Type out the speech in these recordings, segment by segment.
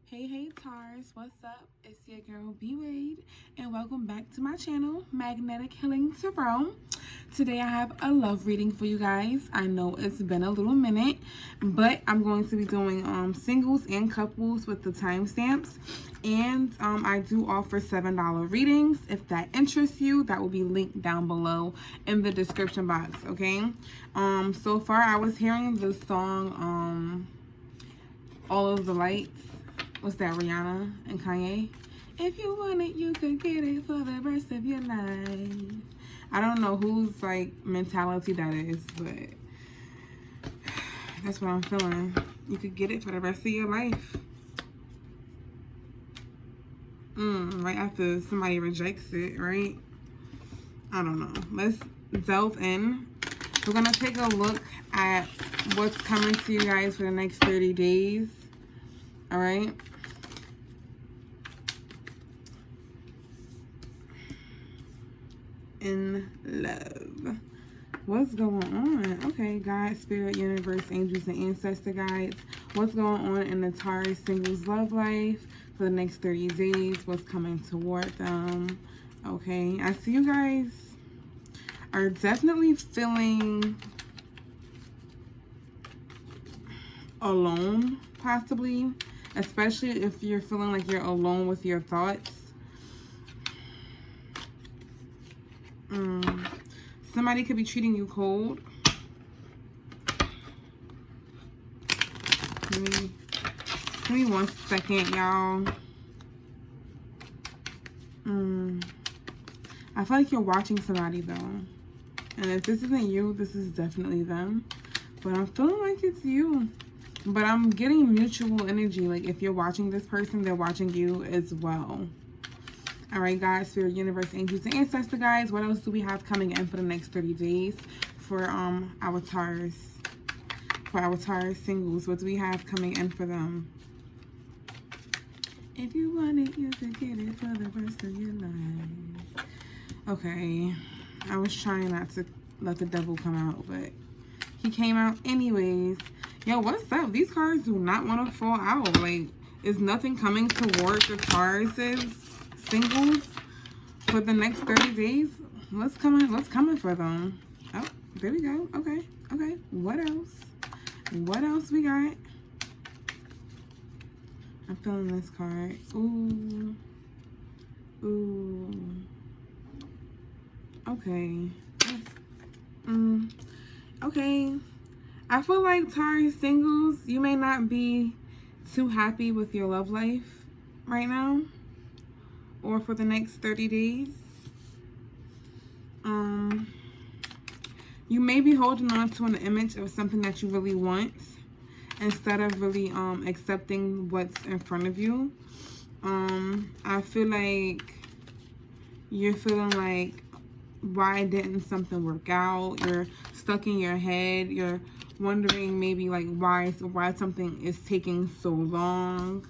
Hey Taurus, what's up? It's your girl B Wade and welcome back to my channel, Magnetic Healing Tarot. Today I have a love reading for you guys. I know it's been a little minute, but I'm going to be doing singles and couples with the timestamps, and I do offer $7 readings. If that interests you, that will be linked down below in the description box. Okay. So far I was hearing the song All of the Lights. What's that, Rihanna and Kanye? If you want it, you could get it for the rest of your life. I don't know whose mentality that is, but that's what I'm feeling. You could get it for the rest of your life. Right after somebody rejects it, right? I don't know. Let's delve in. We're gonna take a look at what's coming to you guys for the next 30 days. All right. In love. What's going on? Okay, God, Spirit, Universe, Angels, and Ancestor Guides. What's going on in the Taurus singles love life for the next 30 days? What's coming toward them? Okay, I see you guys are definitely feeling alone, possibly. Especially if you're feeling like you're alone with your thoughts. Somebody could be treating you cold. Give me 1 second, y'all. I feel like you're watching somebody, though. And if this isn't you, this is definitely them. But I'm feeling like it's you. But I'm getting mutual energy. Like, if you're watching this person, they're watching you as well. All right, guys, Spirit, Universe, Angels, and Ancestor Guys. What else do we have coming in for the next 30 days for our Taurus? For our Taurus singles, what do we have coming in for them? If you want it, you can get it for the rest of your life. Okay, I was trying not to let the devil come out, but he came out anyways. Yo, what's up? These cards do not want to fall out. Like, is nothing coming towards the Tauruses singles for the next 30 days? What's coming for them? Oh, there we go. Okay. What else? What else we got? I'm feeling this card. Ooh. Okay. Okay. I feel like Taurus singles, you may not be too happy with your love life right now, or for the next 30 days. You may be holding on to an image of something that you really want instead of really accepting what's in front of you. I feel like you're feeling like, why didn't something work out? You're stuck in your head. You're wondering maybe like why something is taking so long.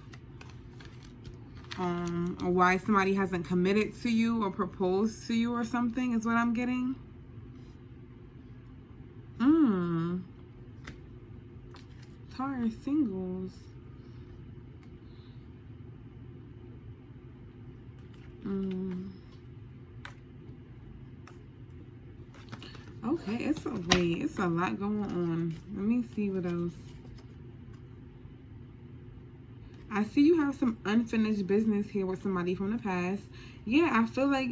Or why somebody hasn't committed to you or proposed to you or something is what I'm getting. Taurus singles. Okay, it's a lot going on. Let me see what else. I see you have some unfinished business here with somebody from the past. Yeah, I feel like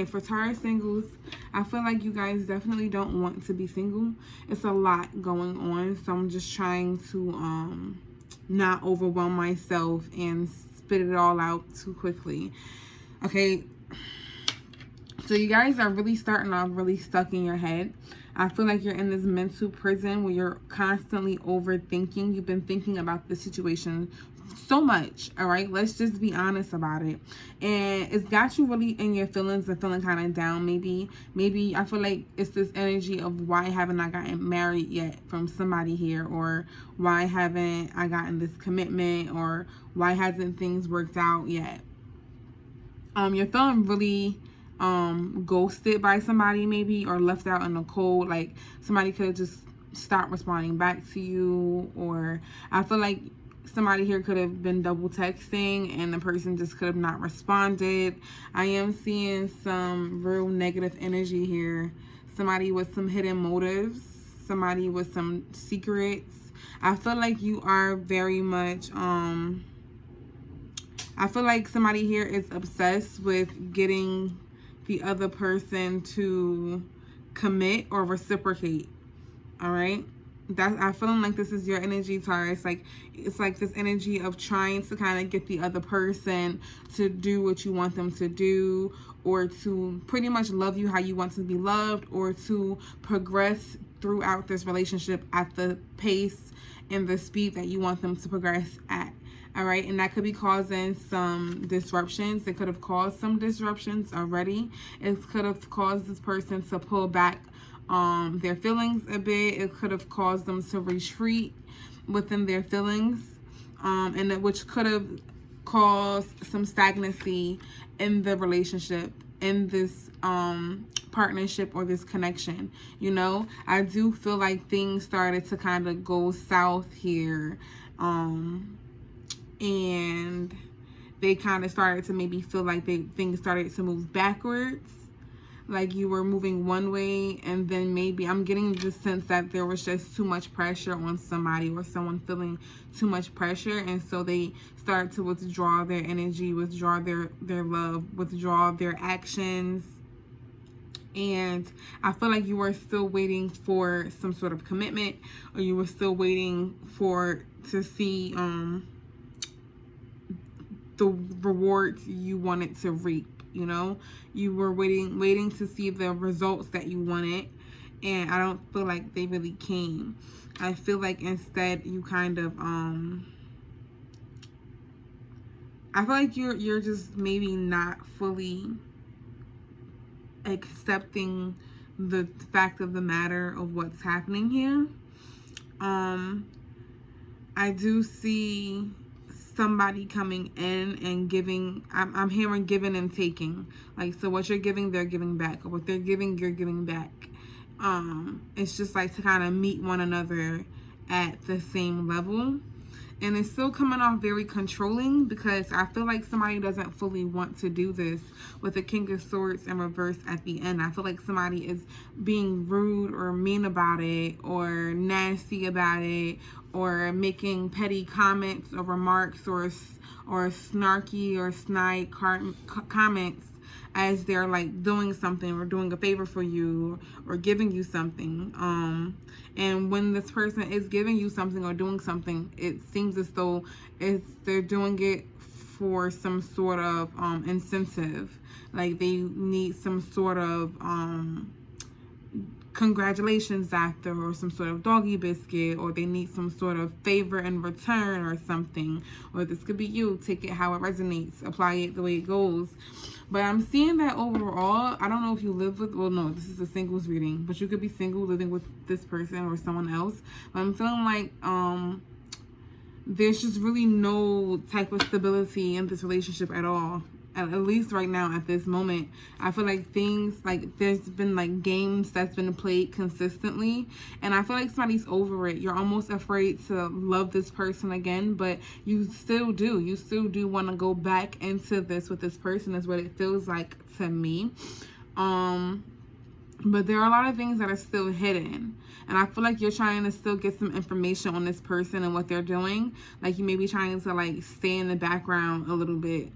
for Taurus singles, I feel like you guys definitely don't want to be single. It's a lot going on, so I'm just trying to not overwhelm myself and spit it all out too quickly. Okay, so you guys are really starting off really stuck in your head. I feel like you're in this mental prison where you're constantly overthinking. You've been thinking about the situation so much, all right? Let's just be honest about it. And it's got you really in your feelings and feeling kind of down. Maybe I feel like it's this energy of, why haven't I gotten married yet from somebody here? Or why haven't I gotten this commitment? Or why hasn't things worked out yet? You're feeling really ghosted by somebody, maybe, or left out in the cold. Like, somebody could just stop responding back to you. Or I feel like somebody here could have been double texting and the person just could have not responded. I am seeing some real negative energy here. Somebody with some hidden motives, somebody with some secrets. I feel like you are very much, I feel like somebody here is obsessed with getting the other person to commit or reciprocate. All right. I'm feeling like this is your energy, Taurus. It's like this energy of trying to kind of get the other person to do what you want them to do, or to pretty much love you how you want to be loved, or to progress throughout this relationship at the pace and the speed that you want them to progress at. All right, and that could be causing some disruptions. It could have caused some disruptions already. It could have caused this person to pull back their feelings a bit. It could have caused them to retreat within their feelings, and which could have caused some stagnancy in the relationship, in this partnership or this connection. You know, I do feel like things started to kind of go south here, and they kind of started to maybe feel like things started to move backwards. Like you were moving one way, and then maybe I'm getting the sense that there was just too much pressure on somebody, or someone feeling too much pressure, and so they start to withdraw their energy, withdraw their love, withdraw their actions. And I feel like you were still waiting for some sort of commitment, or you were still waiting to see the rewards you wanted to reap. You know, you were waiting to see the results that you wanted, and I don't feel like they really came. I feel like instead you kind of I feel like you're just maybe not fully accepting the fact of the matter of what's happening here. I do see somebody coming in and giving. I'm hearing giving and taking. Like, so what you're giving, they're giving back, or what they're giving, you're giving back. It's just like to kind of meet one another at the same level. And it's still coming off very controlling, because I feel like somebody doesn't fully want to do this with the King of Swords in reverse at the end. I feel like somebody is being rude or mean about it, or nasty about it, or making petty comments or remarks, or snarky or snide comments as they're like doing something or doing a favor for you or giving you something. And when this person is giving you something or doing something, it seems as though they're doing it for some sort of incentive. Like they need some sort of congratulations after, or some sort of doggy biscuit, or they need some sort of favor in return or something. Or this could be you. Take it how it resonates. Apply it the way it goes. But I'm seeing that overall, I don't know if you live with, well, no, this is a singles reading, but you could be single living with this person or someone else. But I'm feeling like there's just really no type of stability in this relationship at all. At least right now, at this moment. I feel like things, like there's been like games that's been played consistently, and I feel like somebody's over it. You're almost afraid to love this person again, but you still do want to go back into this with this person, is what it feels like to me. But there are a lot of things that are still hidden, and I feel like you're trying to still get some information on this person and what they're doing. Like you may be trying to like stay in the background a little bit.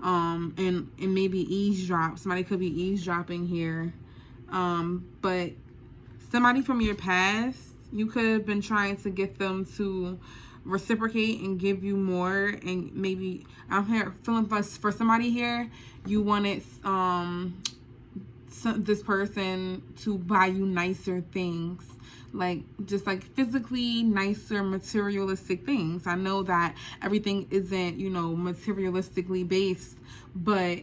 And maybe eavesdrop. Somebody could be eavesdropping here. But somebody from your past, you could have been trying to get them to reciprocate and give you more. And maybe I'm here feeling for somebody here, you wanted this person to buy you nicer things. Like just like physically nicer, materialistic things. I know that everything isn't, materialistically based, but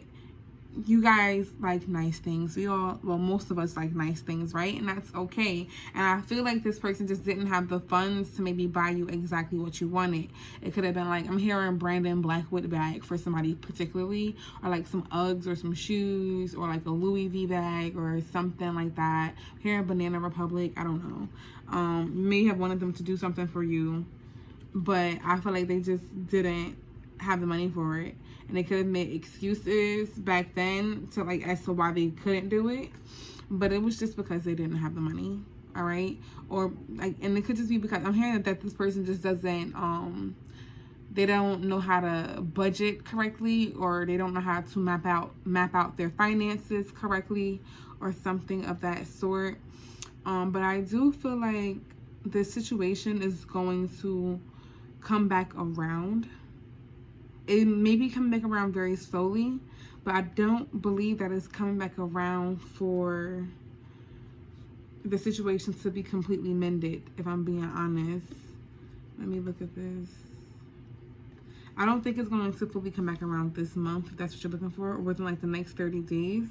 you guys like nice things. Most of us like nice things, right? And that's okay. And I feel like this person just didn't have the funds to maybe buy you exactly what you wanted. It could have been like, I'm hearing Brandon Blackwood bag for somebody particularly, or like some Uggs or some shoes, or like a Louis V bag or something like that. I'm hearing Banana Republic, I don't know. You may have wanted them to do something for you. but I feel like they just didn't have the money for it. And they could have made excuses back then to like as to why they couldn't do it. But it was just because they didn't have the money. All right. Or like, and it could just be because I'm hearing that this person just doesn't, they don't know how to budget correctly, or they don't know how to map out their finances correctly, or something of that sort. But I do feel like this situation is going to come back around. It may be coming back around very slowly, but I don't believe that it's coming back around for the situation to be completely mended, if I'm being honest. Let me look at this. I don't think it's going to fully come back around this month, if that's what you're looking for, or within like the next 30 days.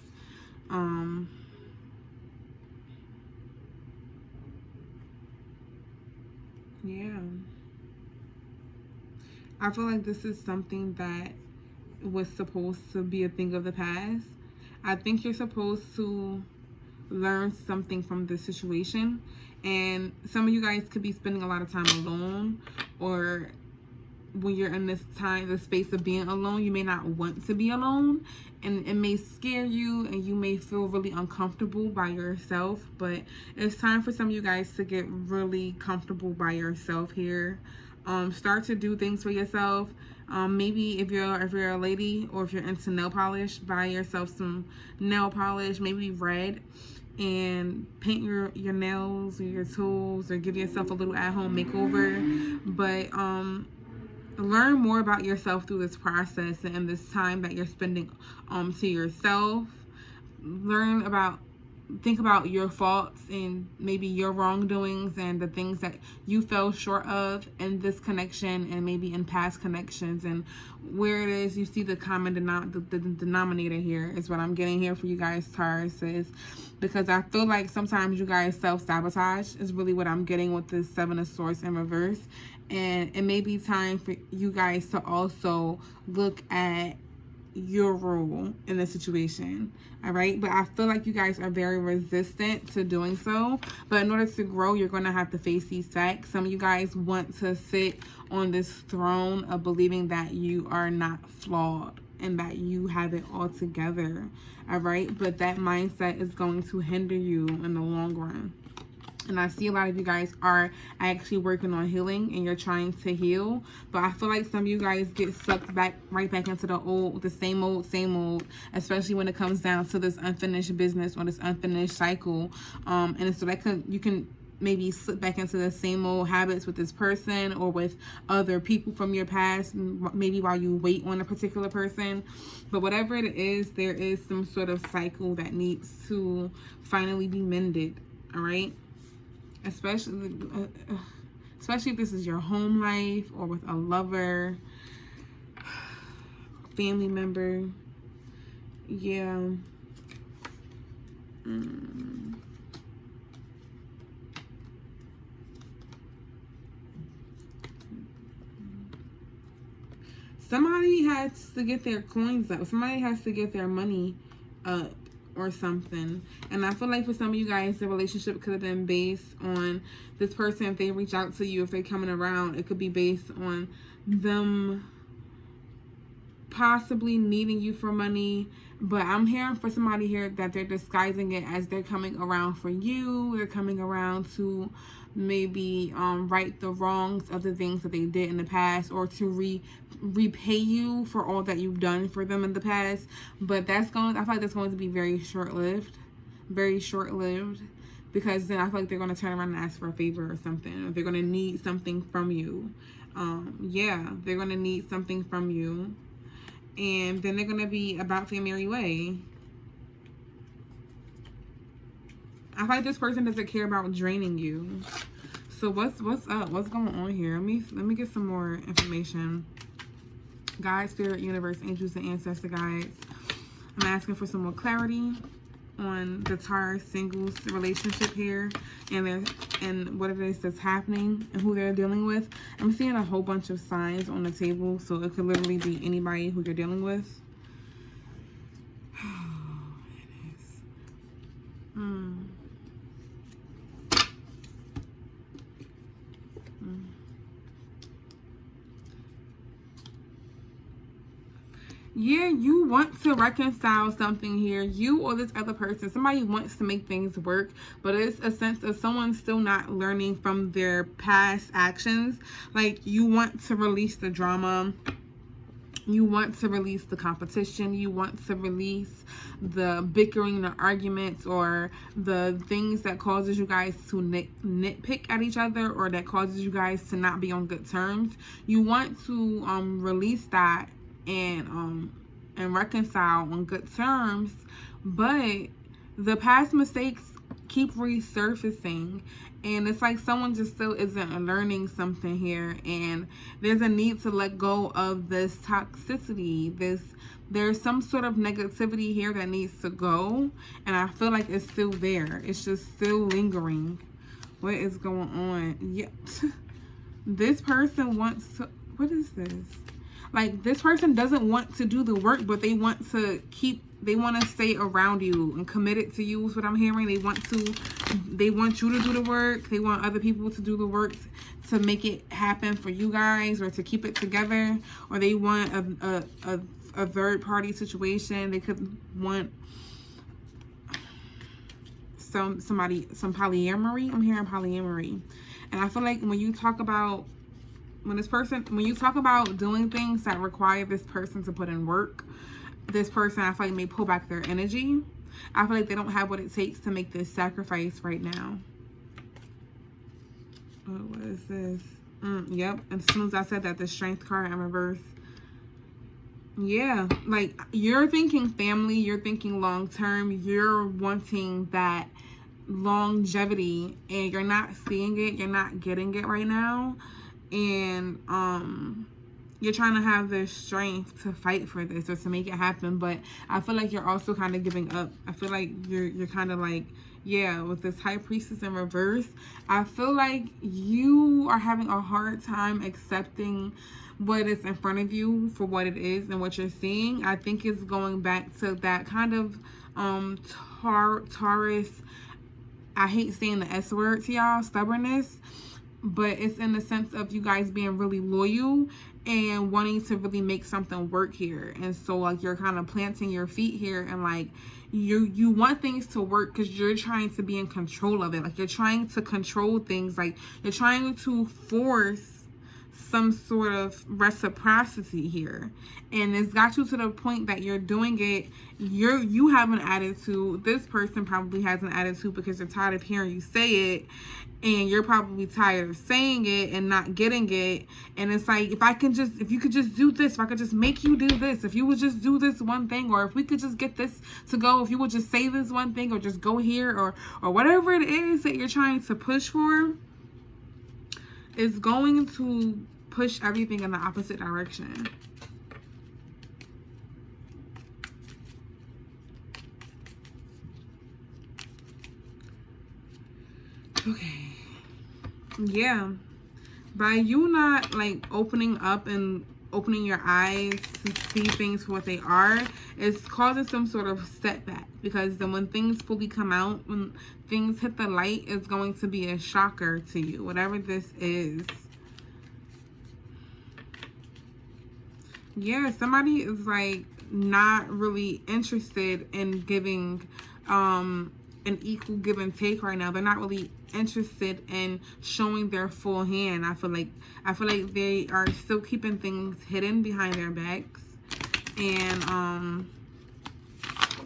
Yeah. I feel like this is something that was supposed to be a thing of the past. I think you're supposed to learn something from this situation. And some of you guys could be spending a lot of time alone, or when you're in this time, the space of being alone, you may not want to be alone, and it may scare you, and you may feel really uncomfortable by yourself. But it's time for some of you guys to get really comfortable by yourself here. Start to do things for yourself. Maybe if you're a lady, or if you're into nail polish, buy yourself some nail polish, maybe red, and paint your nails or your toes, or give yourself a little at-home makeover. But learn more about yourself through this process and this time that you're spending to yourself. Think about your faults and maybe your wrongdoings and the things that you fell short of in this connection, and maybe in past connections, and where it is you see the common denominator here is what I'm getting here for you guys, Taurus, is because I feel like sometimes you guys self-sabotage is really what I'm getting with this Seven of Swords in reverse. And it may be time for you guys to also look at your role in the situation. All right, but I feel like you guys are very resistant to doing so. But in order to grow, you're going to have to face these facts. Some of you guys want to sit on this throne of believing that you are not flawed and that you have it all together. All right, but that mindset is going to hinder you in the long run. And I see a lot of you guys are actually working on healing, and you're trying to heal. But I feel like some of you guys get sucked right back into the same old, especially when it comes down to this unfinished business or this unfinished cycle. And so you can maybe slip back into the same old habits with this person, or with other people from your past, maybe while you wait on a particular person. But whatever it is, there is some sort of cycle that needs to finally be mended. All right. Especially if this is your home life, or with a lover, family member. Yeah. Somebody has to get their coins up. Somebody has to get their money up, or something. And I feel like for some of you guys, the relationship could have been based on this person. If they reach out to you, if they're coming around, it could be based on them possibly needing you for money. But I'm hearing for somebody here that they're disguising it as they're coming around for you. They're coming around to maybe right the wrongs of the things that they did in the past, or to repay you for all that you've done for them in the past. But I feel like that's going to be very short-lived, because then I feel like they're going to turn around and ask for a favor or something, or they're going to need something from you. They're going to need something from you, and then they're going to be about their merry way. I feel like this person doesn't care about draining you. So what's up? What's going on here? Let me get some more information. God, Spirit, Universe, Angels, and Ancestor Guides. I'm asking for some more clarity on the Taurus singles relationship here, and what it is that's happening and who they're dealing with. I'm seeing a whole bunch of signs on the table, so it could literally be anybody who you're dealing with. It is. Yeah, you want to reconcile something here. You or this other person, somebody wants to make things work, but it's a sense of someone still not learning from their past actions. Like, you want to release the drama. You want to release the competition. You want to release the bickering, the arguments, or the things that causes you guys to nitpick at each other, or that causes you guys to not be on good terms. You want to release that and reconcile on good terms, but the past mistakes keep resurfacing, and it's like someone just still isn't learning something here, and there's a need to let go of this toxicity. There's some sort of negativity here that needs to go, and I feel like it's still there. It's just still lingering. What is going on? Yeah. This person wants to, what is this? Like, this person doesn't want to do the work, but they want to stay around you and committed to you is what I'm hearing. They want you to do the work. They want other people to do the work to make it happen for you guys, or to keep it together, or they want a third party situation. They could want some polyamory. I'm hearing polyamory. And I feel like when you talk about doing things that require this person to put in work, this person, I feel like, may pull back their energy. I feel like they don't have what it takes to make this sacrifice right now. Oh, what is this? Yep. As soon as I said that, the Strength card in reverse. Yeah, like, you're thinking family, you're thinking long term, you're wanting that longevity, and you're not seeing it, you're not getting it right now. And you're trying to have the strength to fight for this or to make it happen, but I feel like you're also kind of giving up. I feel like you're kind of like, yeah, with this High Priestess in reverse, I feel like you are having a hard time accepting what is in front of you for what it is and what you're seeing. I think it's going back to that kind of Taurus, I hate saying the S word to y'all, stubbornness, but it's in the sense of you guys being really loyal and wanting to really make something work here. And so, like, you're kind of planting your feet here, and like you want things to work because you're trying to be in control of it. Like, you're trying to control things, like you're trying to force some sort of reciprocity here, and it's got you to the point that you're doing it. You have an attitude. This person probably has an attitude because they're tired of hearing you say it, and you're probably tired of saying it and not getting it. And it's like, if you could just do this, if I could just make you do this, if you would just do this one thing, or if we could just get this to go, if you would just say this one thing, or just go here, or whatever it is that you're trying to push for, is going to push everything in the opposite direction. Okay. Yeah. By you not, like, opening up and opening your eyes to see things for what they are, it's causing some sort of setback, because then when things fully come out, when things hit the light, it's going to be a shocker to you, whatever this is. Yeah, somebody is like not really interested in giving an equal give and take right now. They're not really interested in showing their full hand. I feel like they are still keeping things hidden behind their backs, and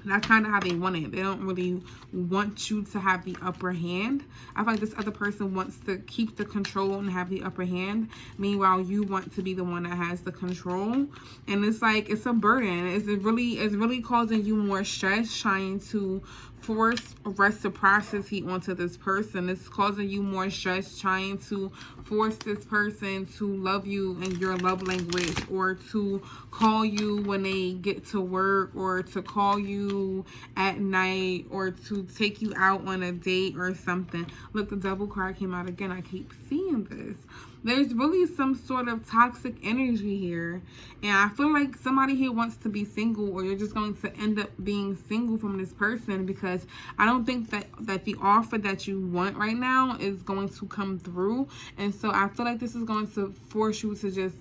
that's kind of how they want it. They don't really want you to have the upper hand. I feel like this other person wants to keep the control and have the upper hand. Meanwhile, you want to be the one that has the control. And it's like, it's a burden. It's really causing you more stress trying to force reciprocity onto this person. It's causing you more stress trying to force this person to love you in your love language, or to call you when they get to work, or to call you at night, or to take you out on a date or something. Look, the Devil card came out again. I keep seeing this. There's really some sort of toxic energy here, and I feel like somebody here wants to be single, or you're just going to end up being single from this person, because I don't think that the offer that you want right now is going to come through. And so I feel like this is going to force you to just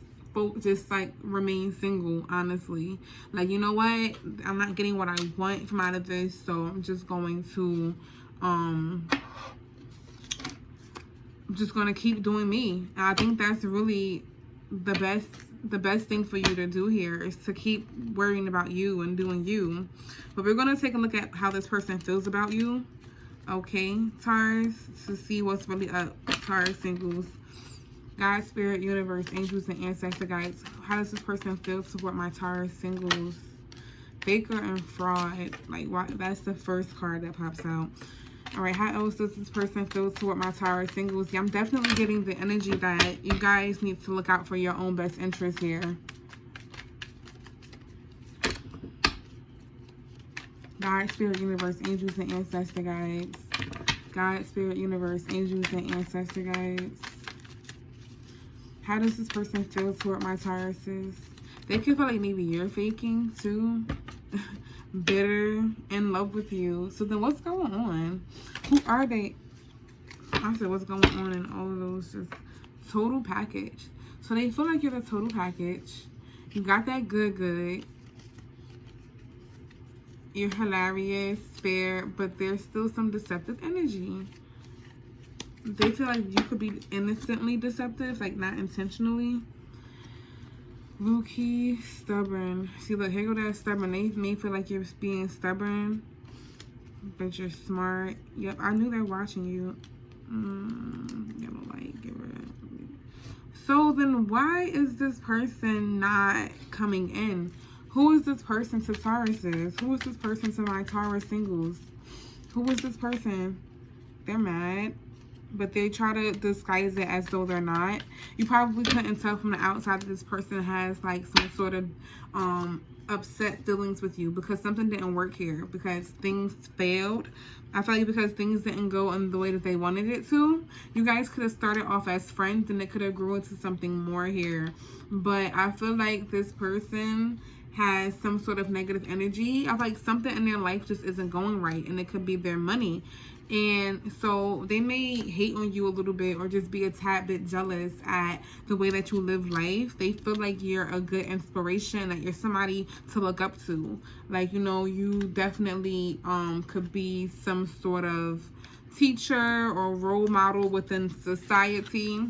just like remain single, honestly. Like, you know what? I'm not getting what I want from out of this, so I'm just going to keep doing me. And I think that's really the best thing for you to do here is to keep worrying about you and doing you. But we're going to take a look at how this person feels about you. Okay, Taurus, to see what's really up. Taurus singles. God, Spirit, Universe, Angels, and Ancestor Guides. How does this person feel toward my Taurus singles? Faker and fraud. Like, why? That's the first card that pops out. All right, how else does this person feel toward my Taurus singles? Yeah, I'm definitely getting the energy that you guys need to look out for your own best interest here. God, Spirit, Universe, Angels, and Ancestor Guides. God, Spirit, Universe, Angels, and Ancestor Guides. How does this person feel toward my Tauruses? They could feel like maybe you're faking too. Bitter, in love with you. So then what's going on? Who are they? I said what's going on in all of those, just total package. So they feel like you're the total package. You got that good. You're hilarious, fair, but there's still some deceptive energy. They feel like you could be innocently deceptive, like not intentionally. Low-key, stubborn. See, look, here go that stubborn. They may feel like you're being stubborn, but you're smart. Yep, I knew they're watching you. Yellow light, give it. So then why is this person not coming in? Who is this person to Tauruses? Who is this person to my Taurus singles? Who is this person? They're mad, but they try to disguise it as though they're not. You probably couldn't tell from the outside that this person has like some sort of upset feelings with you because something didn't work here, because things failed. I feel like because things didn't go in the way that they wanted it to. You guys could have started off as friends and it could have grew into something more here. But I feel like this person has some sort of negative energy. I feel like something in their life just isn't going right, and it could be their money. And so they may hate on you a little bit or just be a tad bit jealous at the way that you live life. They feel like you're a good inspiration, that you're somebody to look up to. Like, you know, you definitely could be some sort of teacher or role model within society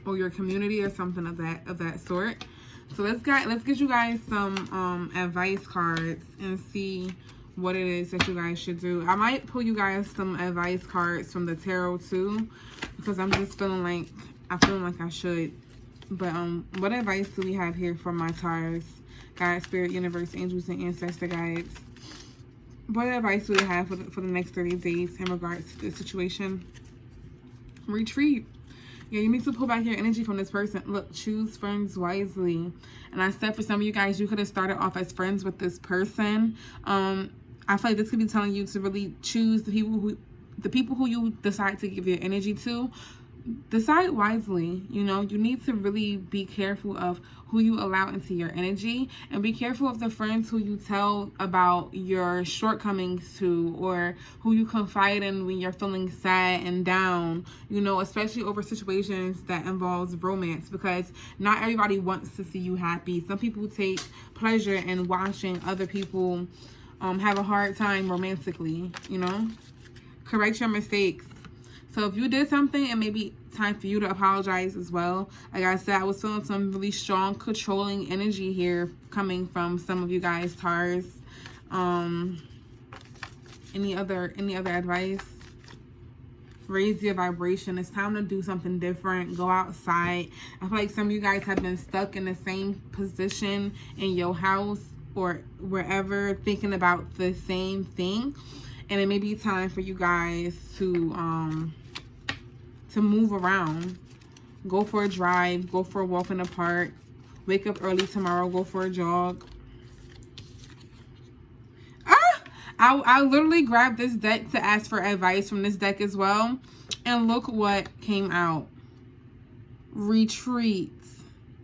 or your community or something of that sort. So let's get you guys some advice cards and see what it is that you guys should do. I might pull you guys some advice cards from the tarot too, because I'm just feeling like I should. But what advice do we have here for my Taurus? God, Spirit, Universe, Angels, and Ancestor Guides. What advice do we have for the next 30 days in regards to this situation? Retreat. Yeah, you need to pull back your energy from this person. Look, choose friends wisely. And I said for some of you guys, you could have started off as friends with this person. I feel like this could be telling you to really choose the people who you decide to give your energy to. Decide wisely. You know, you need to really be careful of who you allow into your energy, and be careful of the friends who you tell about your shortcomings to, or who you confide in when you're feeling sad and down, you know, especially over situations that involves romance, because not everybody wants to see you happy. Some people take pleasure in watching other people have a hard time romantically, you know. Correct your mistakes. So if you did something, it may be time for you to apologize as well. Like I said, I was feeling some really strong controlling energy here coming from some of you guys, Taurus. Any other advice? Raise your vibration. It's time to do something different. Go outside. I feel like some of you guys have been stuck in the same position in your house or wherever, thinking about the same thing. And it may be time for you guys to move around. Go for a drive. Go for a walk in the park. Wake up early tomorrow. Go for a jog. I literally grabbed this deck to ask for advice from this deck as well. And look what came out. Retreat.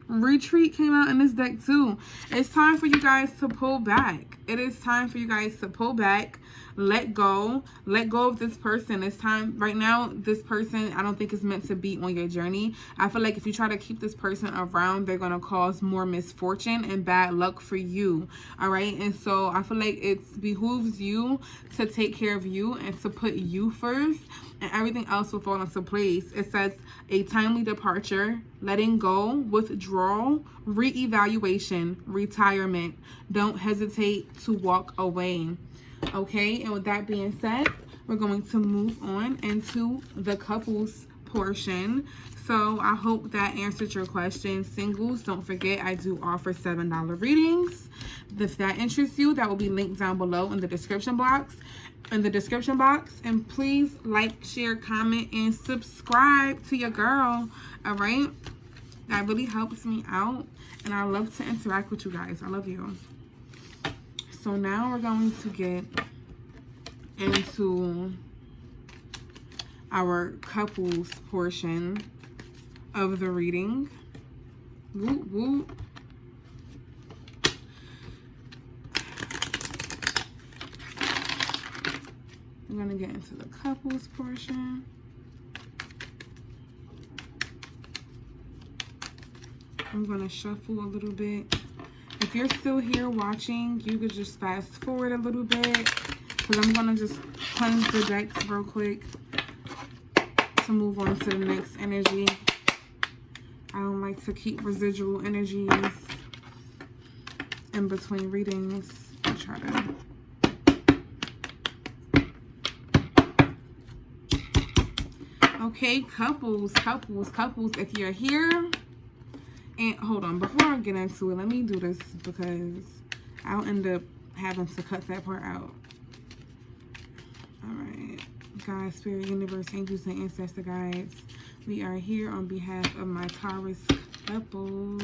Retreat came out in this deck too. It's time for you guys to pull back. It is time for you guys to pull back, let go of this person. It's time right now. This person, I don't think is meant to be on your journey. I feel like if you try to keep this person around, they're going to cause more misfortune and bad luck for you. All right. And so I feel like it behooves you to take care of you and to put you first, and everything else will fall into place. It says a timely departure, letting go, withdrawal, reevaluation, retirement. Don't hesitate to walk away. Okay, and with that being said, we're going to move on into the couples portion. So I hope that answered your question. Singles, don't forget I do offer $7 readings. If that interests you, that will be linked down below in the description box. And please like, share, comment, and subscribe to your girl. All right, that really helps me out, and I love to interact with you guys. I love you. So now we're going to get into our couples portion of the reading. Woo woo. I'm going to get into the couples portion. I'm going to shuffle a little bit. If you're still here watching, you could just fast forward a little bit, because I'm going to just cleanse the decks real quick to move on to the next energy. I don't like to keep residual energies in between readings. I try to... Okay, couples, if you're here, and hold on, before I get into it, let me do this because I'll end up having to cut that part out. All right, God, Spirit, Universe, Angels, and Ancestor Guides, we are here on behalf of my Taurus couples.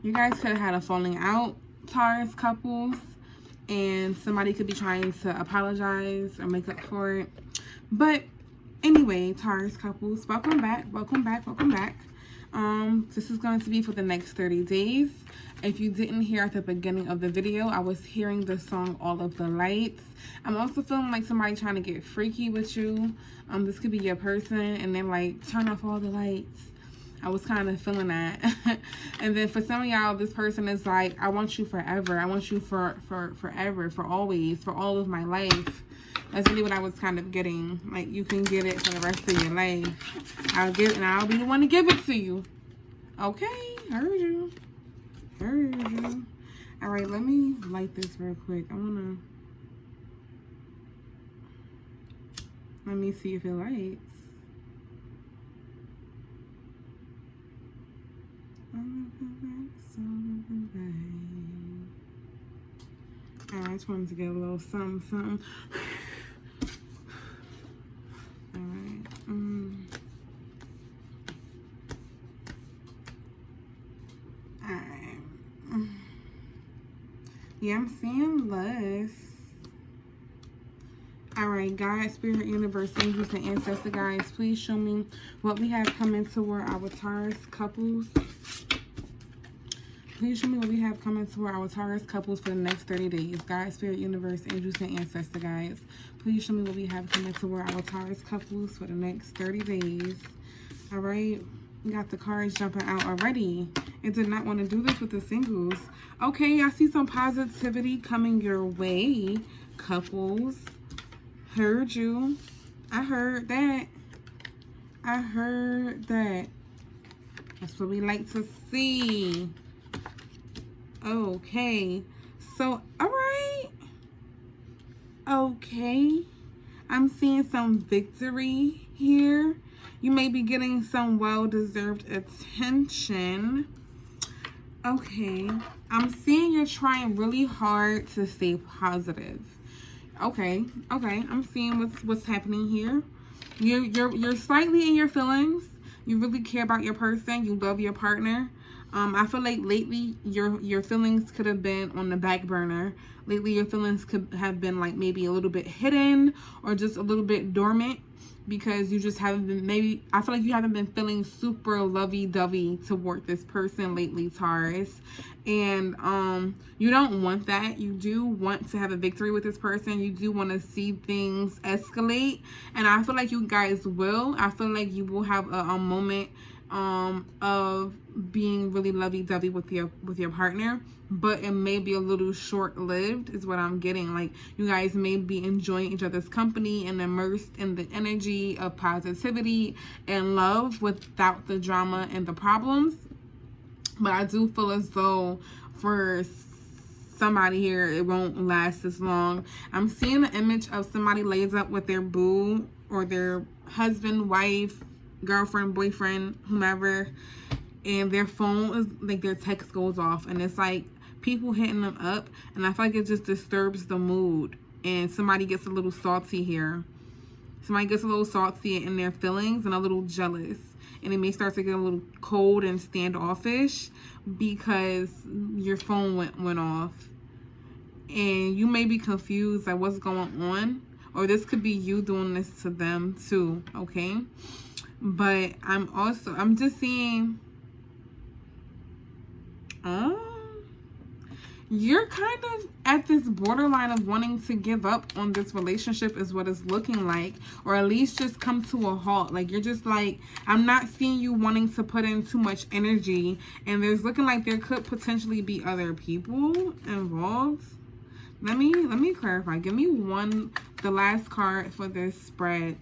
You guys could have had a falling out, Taurus couples, and somebody could be trying to apologize or make up for it. But anyway, Taurus couples, welcome back. This is going to be for the next 30 days. If you didn't hear at the beginning of the video, I was hearing the song All of the Lights. I'm also feeling like somebody trying to get freaky with you. This could be your person, and then like turn off all the lights. I was kind of feeling that. And then for some of y'all, this person is like, I want you forever. I want you for forever, for always, for all of my life. That's really what I was kind of getting. Like, you can get it for the rest of your life. I'll be the one to give it to you. Okay, heard you. All right, let me light this real quick. Let me see if it lights. Alright, I just wanted to get a little something. Alright. Alright. Yeah, I'm seeing less. Alright, God, Spirit, Universe, Angels, and Ancestor Guides, please show me what we have coming toward our Taurus couples. Please show me what we have coming toward our Taurus couples for the next 30 days. God, Spirit, Universe, Angels, and Ancestor Guides, please show me what we have coming toward our Taurus couples for the next 30 days. Alright, we got the cards jumping out already. It did not want to do this with the singles. Okay, I see some positivity coming your way, couples. Heard you. I heard that. That's what we like to see. Okay. So, alright. Okay. I'm seeing some victory here. You may be getting some well-deserved attention. Okay. I'm seeing you're trying really hard to stay positive. Okay, I'm seeing what's happening here. You're slightly in your feelings. You really care about your person. You love your partner. I feel like lately your feelings could have been on the back burner. Lately your feelings could have been like maybe a little bit hidden or just a little bit dormant, because you just haven't been, maybe I feel like you haven't been feeling super lovey-dovey toward this person lately, Taurus. And you don't want that. You do want to have a victory with this person. You do want to see things escalate, and I feel like you guys will. I feel like you will have a moment of being really lovey-dovey with your partner, but it may be a little short-lived is what I'm getting. Like, you guys may be enjoying each other's company and immersed in the energy of positivity and love without the drama and the problems. But I do feel as though for somebody here, it won't last as long. I'm seeing the image of somebody lays up with their boo or their husband, wife, girlfriend, boyfriend, whomever, and their phone is like, their text goes off, and it's like people hitting them up, and I feel like it just disturbs the mood, and somebody gets a little salty here. Somebody gets a little salty in their feelings and a little jealous, and it may start to get a little cold and standoffish because your phone went off, and you may be confused like what's going on, or this could be you doing this to them too, okay? But I'm just seeing, you're kind of at this borderline of wanting to give up on this relationship is what it's looking like, or at least just come to a halt. Like, you're just like, I'm not seeing you wanting to put in too much energy, and there's looking like there could potentially be other people involved. Let me clarify. Give me the last card for this spread.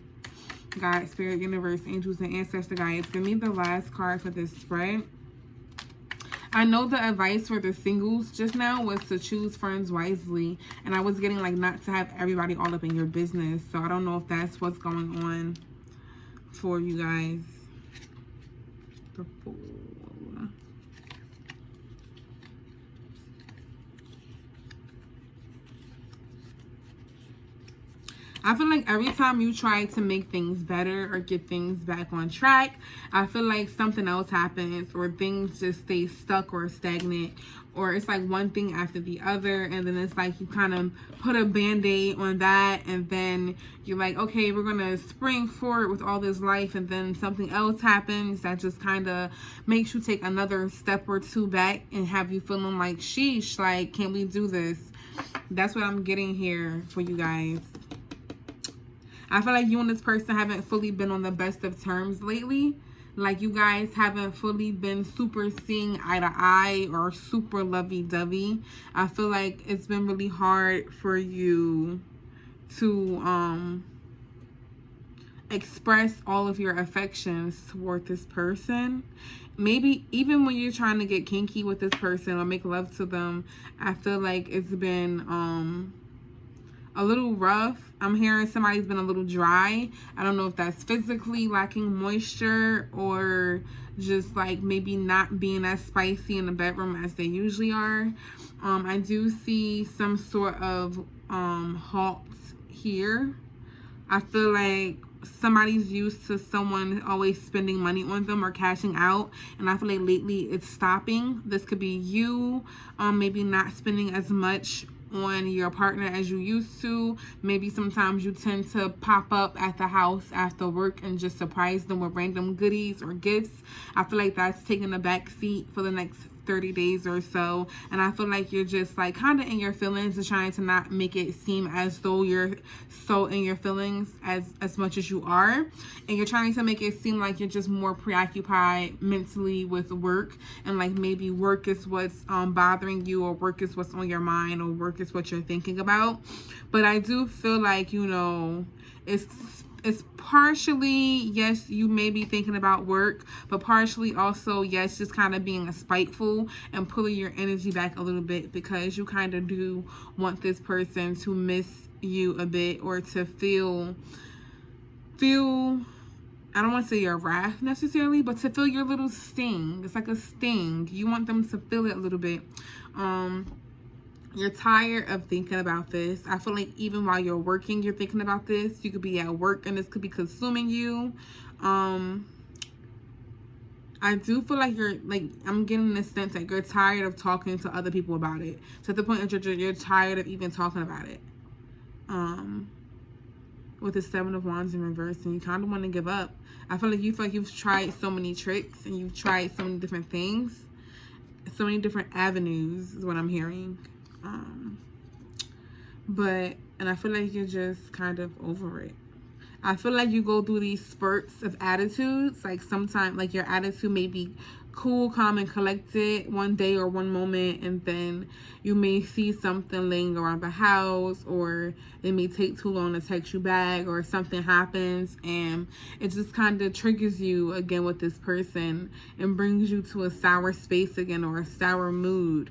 God, Spirit, Universe, Angels, and Ancestor Guides. Give me the last card for this spread. I know the advice for the singles just now was to choose friends wisely. And I was getting like not to have everybody all up in your business. So I don't know if that's what's going on for you guys. The Fool. I feel like every time you try to make things better or get things back on track, I feel like something else happens, or things just stay stuck or stagnant, or it's like one thing after the other, and then it's like you kind of put a band-aid on that, and then you're like, okay, we're gonna spring forward with all this life, and then something else happens that just kind of makes you take another step or two back and have you feeling like, sheesh, like, can we do this? That's what I'm getting here for you guys. I feel like you and this person haven't fully been on the best of terms lately. Like, you guys haven't fully been super seeing eye to eye or super lovey-dovey. I feel like it's been really hard for you to express all of your affections toward this person. Maybe even when you're trying to get kinky with this person or make love to them, I feel like it's been a little rough. I'm hearing somebody's been a little dry. I don't know if that's physically lacking moisture or just like maybe not being as spicy in the bedroom as they usually are. I do see some sort of halt here. I feel like somebody's used to someone always spending money on them or cashing out, and I feel like lately it's stopping. This could be you maybe not spending as much on your partner as you used to. Maybe sometimes you tend to pop up at the house after work and just surprise them with random goodies or gifts. I feel like that's taking a back seat for the next 30 days or so, and I feel like you're just like kind of in your feelings and trying to not make it seem as though you're so in your feelings as much as you are, and you're trying to make it seem like you're just more preoccupied mentally with work, and like maybe work is what's bothering you, or work is what's on your mind, or work is what you're thinking about. But I do feel like, you know, it's partially, yes, you may be thinking about work, but partially also, yes, just kind of being spiteful and pulling your energy back a little bit, because you kind of do want this person to miss you a bit, or to feel, I don't want to say your wrath necessarily, but to feel your little sting. It's like a sting. You want them to feel it a little bit. You're tired of thinking about this. I feel like even while you're working, you're thinking about this. You could be at work and this could be consuming you. I I do feel like you're, like, I'm getting this sense that you're tired of talking to other people about it. To the point that you're tired of even talking about it. With the Seven of Wands in reverse, and you kind of want to give up. I feel like you've tried so many tricks, and you've tried so many different things. So many different avenues is what I'm hearing. And I feel like you're just kind of over it. I feel like you go through these spurts of attitudes. Like sometimes, like your attitude may be cool, calm, and collected one day or one moment, and then you may see something laying around the house, or it may take too long to text you back, or something happens and it just kind of triggers you again with this person and brings you to a sour space again, or a sour mood.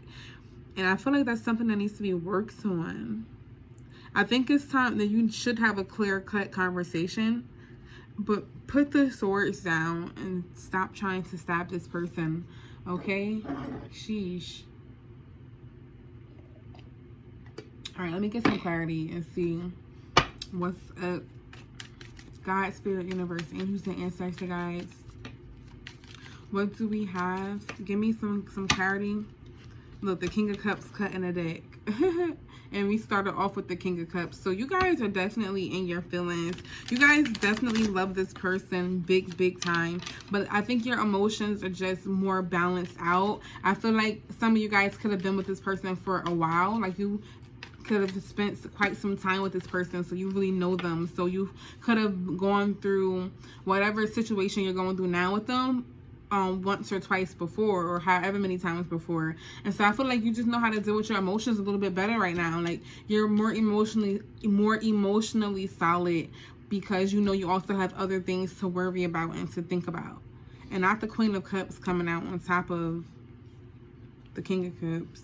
And I feel like that's something that needs to be worked on. I think it's time that you should have a clear-cut conversation, but put the swords down and stop trying to stab this person, okay? Sheesh. All right, let me get some clarity and see what's up. God, Spirit, Universe, Angels, and Ancestor Guides. What do we have? Give me some clarity. Look, the King of Cups cut in a deck. And we started off with the King of Cups. So you guys are definitely in your feelings. You guys definitely love this person big time. But I think your emotions are just more balanced out. I feel like some of you guys could have been with this person for a while. Like you could have spent quite some time with this person, so you really know them. So you could have gone through whatever situation you're going through now with them once or twice before, or however many times before. And so I feel like you just know how to deal with your emotions a little bit better right now. Like you're more emotionally solid, because you know you also have other things to worry about and to think about. And not the Queen of Cups coming out on top of the King of Cups.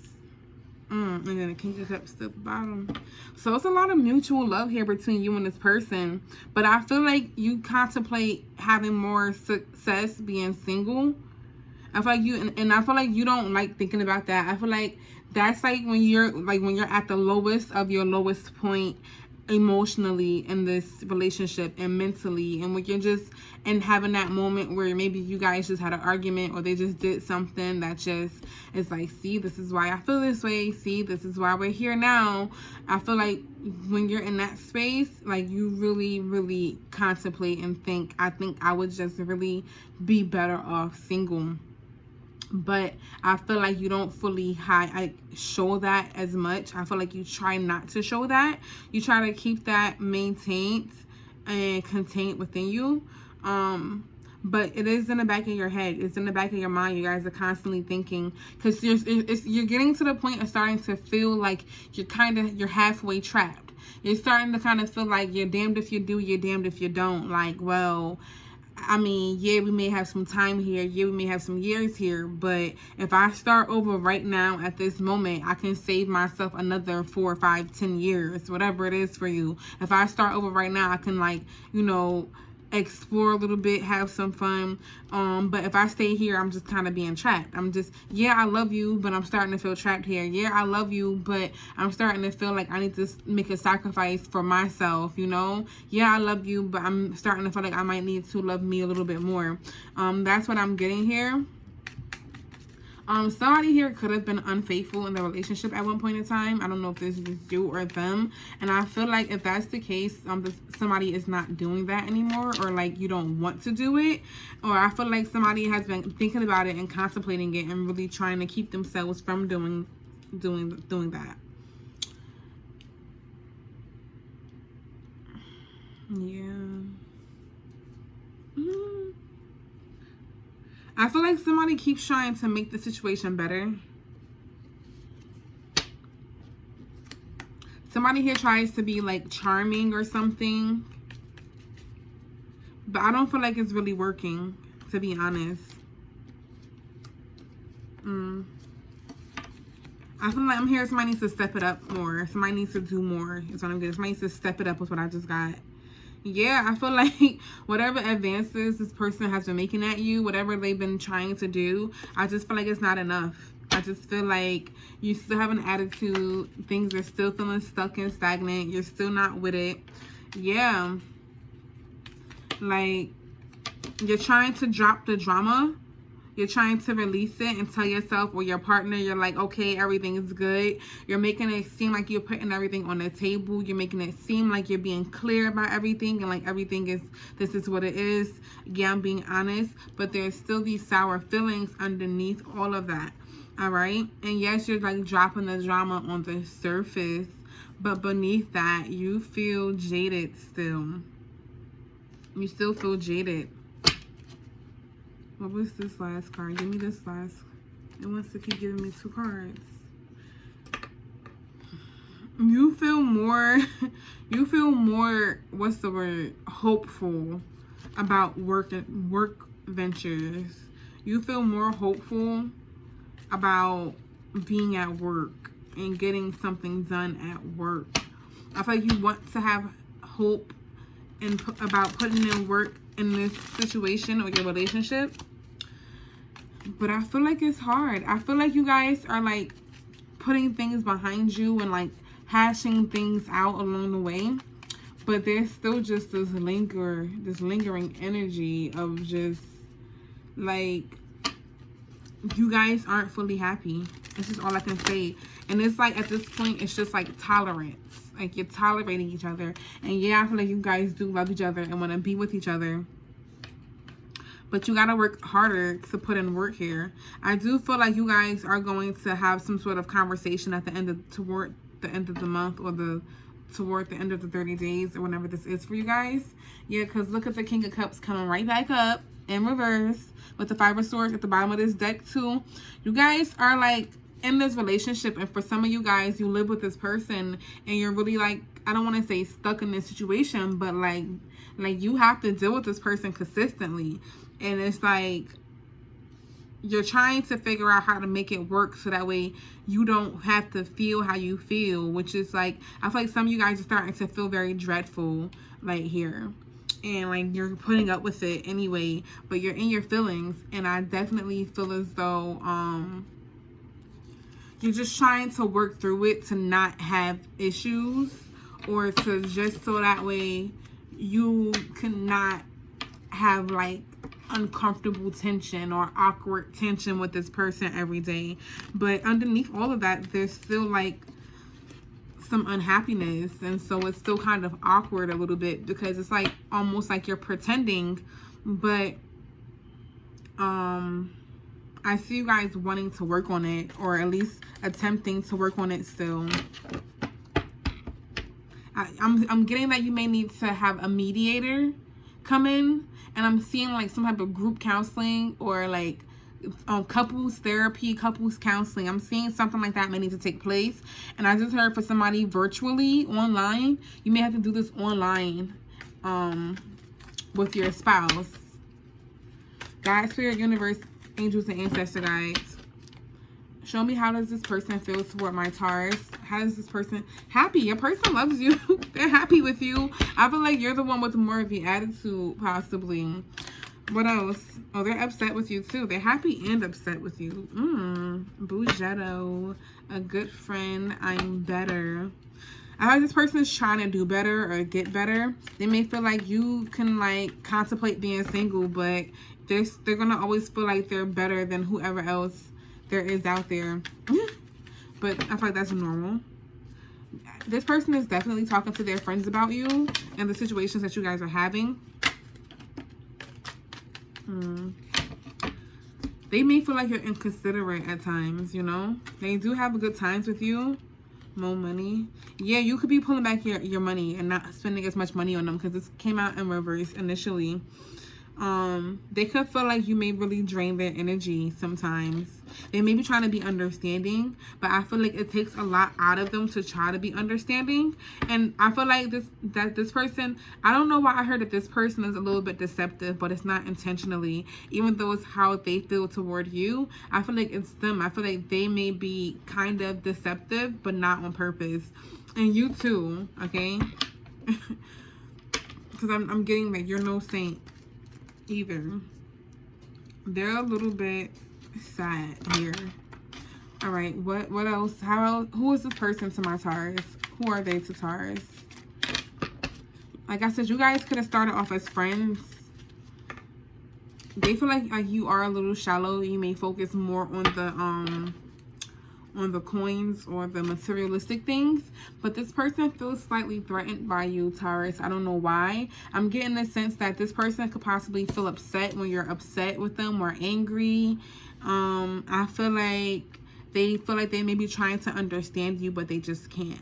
And then the King of Cups at the bottom. So it's a lot of mutual love here between you and this person. But I feel like you contemplate having more success being single. I feel like you, and I feel like you don't like thinking about that. I feel like that's like when you're at the lowest of your lowest point emotionally in this relationship and mentally, and when you're just and having that moment where maybe you guys just had an argument, or they just did something that just is like, see, this is why I feel this way, see, this is why we're here now. I feel like when you're in that space, like you really contemplate and think, I think I would just really be better off single. But I feel like you don't fully show that as much. I feel like you try not to show that. You try to keep that maintained and contained within you. But it is in the back of your head. It's in the back of your mind. You guys are constantly thinking, because you're getting to the point of starting to feel like you're halfway trapped. You're starting to kind of feel like you're damned if you do, you're damned if you don't. Like, well, I mean, yeah, we may have some time here. Yeah, we may have some years here. But if I start over right now at this moment, I can save myself another 4, 5, 10 years, whatever it is for you. If I start over right now, I can, like, you know, explore a little bit, have some fun. But if I stay here, I'm just kind of being trapped. I'm just, yeah, I love you, but I'm starting to feel trapped here. Yeah, I love you, but I'm starting to feel like I need to make a sacrifice for myself, you know? Yeah, I love you, but I'm starting to feel like I might need to love me a little bit more. That's what I'm getting here. Somebody here could have been unfaithful in the relationship at one point in time. I don't know if this is you or them. And I feel like if that's the case, somebody is not doing that anymore, or like you don't want to do it. Or I feel like somebody has been thinking about it and contemplating it and really trying to keep themselves from doing that. Yeah. I feel like somebody keeps trying to make the situation better. Somebody here tries to be like charming or something. But I don't feel like it's really working, to be honest. I feel like I'm here. Somebody needs to step it up more. Somebody needs to do more. Is what I'm getting. Somebody needs to step it up with what I just got. Yeah, I feel like whatever advances this person has been making at you, whatever they've been trying to do, I just feel like it's not enough. I just feel like you still have an attitude. Things are still feeling stuck and stagnant. You're still not with it. Yeah. Like, you're trying to drop the drama, You're trying to release it and tell yourself or your partner, you're like, okay, everything is good. You're making it seem like you're putting everything on the table. You're making it seem like you're being clear about everything and like everything is, this is what it is. Yeah, I'm being honest, but there's still these sour feelings underneath all of that. All right. And yes, you're like dropping the drama on the surface, but beneath that, you feel jaded still. You still feel jaded. What was this last card? Give me this last. It wants to keep giving me 2 cards. You feel more, what's the word? Hopeful about work ventures. You feel more hopeful about being at work and getting something done at work. I feel like you want to have hope and about putting in work in this situation or your relationship, but I feel like it's hard. I feel like you guys are like putting things behind you and like hashing things out along the way, but there's still just this lingering energy of just like you guys aren't fully happy. It's just all I can say. And it's like at this point it's just like tolerance. Like you're tolerating each other. And yeah, I feel like you guys do love each other and want to be with each other. But you got to work harder to put in work here. I do feel like you guys are going to have some sort of conversation at the end of, toward the end of the month or toward the end of the 30 days or whenever this is for you guys. Yeah, because look at the King of Cups coming right back up in reverse with the 5 of Swords at the bottom of this deck too. You guys are like in this relationship, and for some of you guys, you live with this person and you're really like, I don't want to say stuck in this situation, but like you have to deal with this person consistently. And it's like you're trying to figure out how to make it work so that way you don't have to feel how you feel, which is like, I feel like some of you guys are starting to feel very dreadful like here. And like you're putting up with it anyway, but you're in your feelings. And I definitely feel as though you're just trying to work through it to not have issues, or to just so that way you cannot have like uncomfortable tension or awkward tension with this person every day. But underneath all of that, there's still like some unhappiness, and so it's still kind of awkward a little bit because it's like almost like you're pretending. But I see you guys wanting to work on it, or at least attempting to work on it still. I'm getting that you may need to have a mediator come in, and I'm seeing like some type of group counseling or like couples therapy, couples counseling. I'm seeing something like that may need to take place. And I just heard for somebody virtually online, you may have to do this online with your spouse. God, Spirit, Universe, angels, and ancestor guides, show me, how does this person feel toward my Taurus? How does this person happy? Your person loves you. They're happy with you. I feel like you're the one with more of the attitude, possibly. What else? Oh, they're upset with you too. They're happy and upset with you. Bugetto, a good friend. I'm better. I feel like this person is trying to do better or get better. They may feel like you can like contemplate being single, but they're gonna always feel like they're better than whoever else there is out there. But I feel like that's normal. This person is definitely talking to their friends about you and the situations that you guys are having. They may feel like you're inconsiderate at times, you know. They do have good times with you. More money. Yeah, you could be pulling back your money and not spending as much money on them because this came out in reverse initially. They could feel like you may really drain their energy sometimes. They may be trying to be understanding, but I feel like it takes a lot out of them to try to be understanding. And I feel like this person, I don't know why I heard that this person is a little bit deceptive, but it's not intentionally. Even though it's how they feel toward you, I feel like it's them. I feel like they may be kind of deceptive, but not on purpose. And you too, okay? Because I'm getting that you're no saint either. They're a little bit sad here. All right, what else? Who is this person to my Taurus? Who are they to Taurus? Like I said, you guys could have started off as friends. They feel like you are a little shallow. You may focus more on the coins or the materialistic things, but this person feels slightly threatened by you, Taurus. I don't know why. I'm getting the sense that this person could possibly feel upset when you're upset with them or angry. I feel like they may be trying to understand you, but they just can't.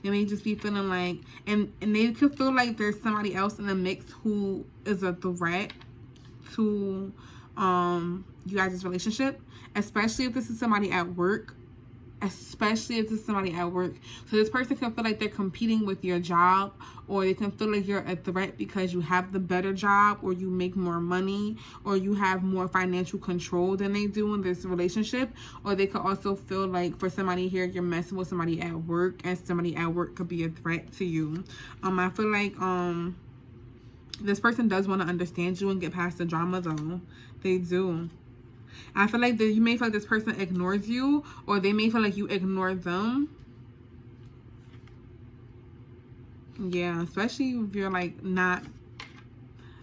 They may just be feeling like, and they could feel like there's somebody else in the mix who is a threat to you guys' relationship, especially if this is somebody at work. Especially if this is somebody at work. So this person can feel like they're competing with your job, or they can feel like you're a threat because you have the better job, or you make more money, or you have more financial control than they do in this relationship. Or they could also feel like, for somebody here, you're messing with somebody at work, and somebody at work could be a threat to you. I feel like this person does want to understand you and get past the drama, though. They do. I feel like that you may feel like this person ignores you, or they may feel like you ignore them. Yeah, especially if you're like not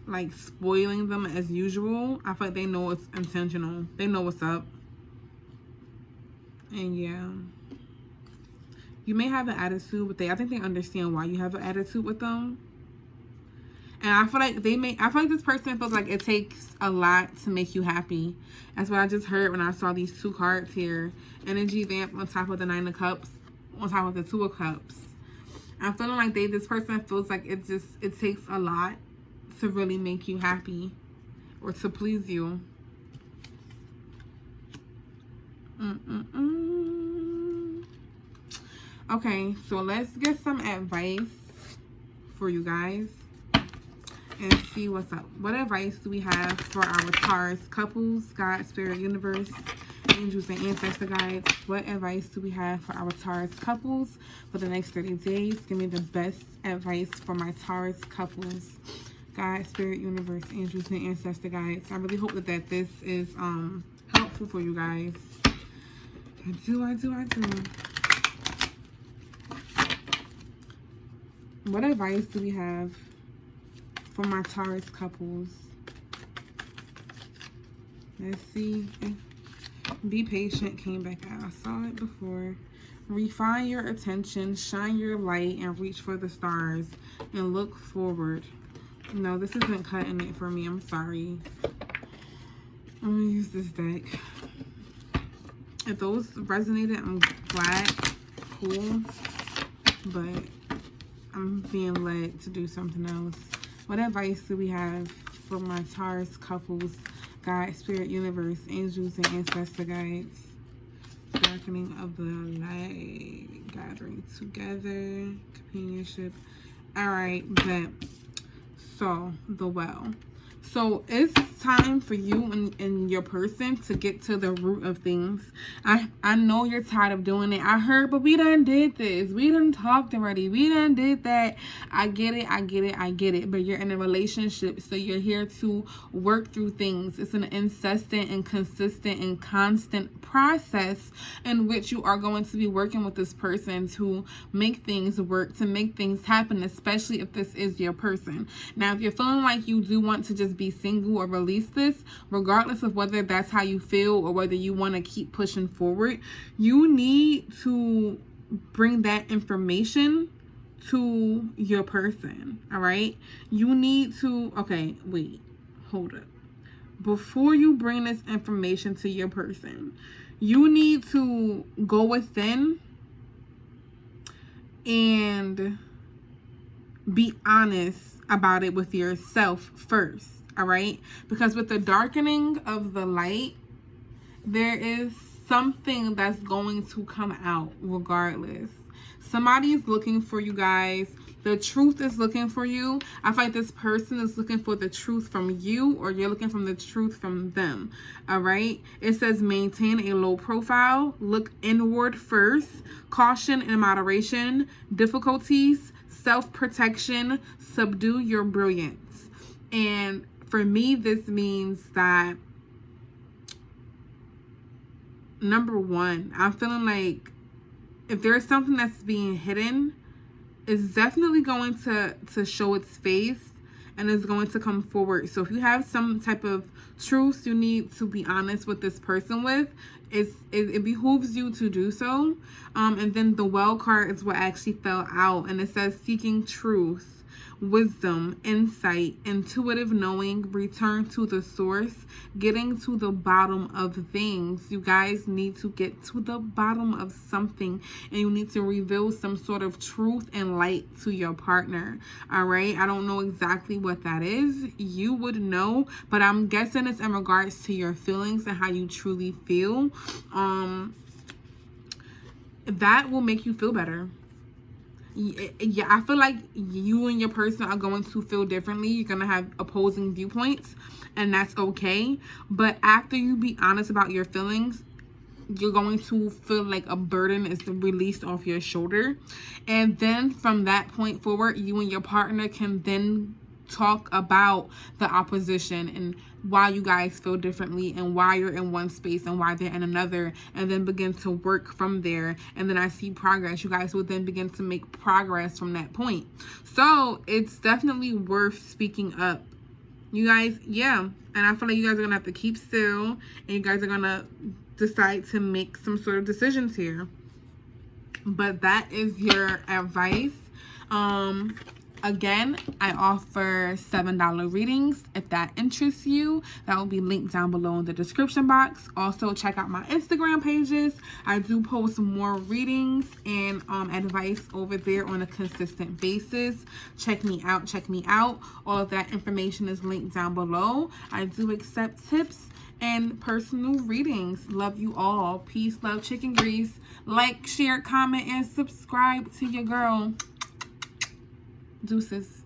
like spoiling them as usual. I feel like they know it's intentional. They know what's up. And yeah, you may have an attitude with I think they understand why you have an attitude with them. And I feel like I feel like this person feels like it takes a lot to make you happy. That's what I just heard when I saw these two cards here. Energy vamp on top of the 9 of Cups, on top of the 2 of Cups. I'm feeling like this person feels like it takes a lot to really make you happy or to please you. Okay, so let's get some advice for you guys and see what's up. What advice do we have for our Taurus couples, God, Spirit, Universe, angels, and ancestor guides? What advice do we have for our Taurus couples for the next 30 days? Give me the best advice for my Taurus couples, God, Spirit, Universe, angels, and ancestor guides. I really hope that this is helpful for you guys. I do. What advice do we have for my Taurus couples? Let's see. Be patient came back out. I saw it before. Refine your attention, shine your light, and reach for the stars and look forward. No, this isn't cutting it for me. I'm sorry. I'm gonna use this deck. If those resonated, I'm glad. Cool. But I'm being led to do something else. What advice do we have for my Taurus couples, God, Spirit, Universe, angels, and ancestor guides? Darkening of the light, gathering together, companionship. All right, but so the well. So it's time for you and your person to get to the root of things. I know you're tired of doing it. I heard, but we done did this. We done talked already. We done did that. I get it. But you're in a relationship, so you're here to work through things. It's an incessant and consistent and constant process in which you are going to be working with this person to make things work, to make things happen, especially if this is your person. Now, if you're feeling like you do want to just be single or release this, regardless of whether that's how you feel or whether you want to keep pushing forward, you need to bring that information to your person. All right, you need to, okay, wait, hold up. Before you bring this information to your person, you need to go within and be honest about it with yourself first. All right, because with the darkening of the light, there is something that's going to come out regardless. Somebody is looking for you guys. The truth is looking for you. I feel like this person is looking for the truth from you, or you're looking for the truth from them. All right. It says maintain a low profile. Look inward first. Caution and moderation. Difficulties. Self-protection. Subdue your brilliance. And for me, this means that, number one, I'm feeling like if there's something that's being hidden, it's definitely going to show its face, and it's going to come forward. So if you have some type of truth you need to be honest with this person with, it behooves you to do so. And then the Well card is what actually fell out, and it says seeking truth, wisdom, insight, intuitive knowing, return to the source, getting to the bottom of things. You guys need to get to the bottom of something, and you need to reveal some sort of truth and light to your partner. All right, I don't know exactly what that is. You would know, but I'm guessing it's in regards to your feelings and how you truly feel. That will make you feel better. Yeah, I feel like you and your person are going to feel differently. You're going to have opposing viewpoints, and that's okay. But after you be honest about your feelings, you're going to feel like a burden is released off your shoulder. And then from that point forward, you and your partner can then talk about the opposition and why you guys feel differently and why you're in one space and why they're in another, and then begin to work from there. And then I see progress. You guys will then begin to make progress from that point. So it's definitely worth speaking up, you guys. Yeah, and I feel like you guys are gonna have to keep still, and you guys are gonna decide to make some sort of decisions here. But that is your advice. Again, I offer $7 readings. If that interests you, that will be linked down below in the description box. Also, check out my Instagram pages. I do post more readings and advice over there on a consistent basis. Check me out. Check me out. All of that information is linked down below. I do accept tips and personal readings. Love you all. Peace, love, chicken grease. Like, share, comment, and subscribe to your girl. Deuces.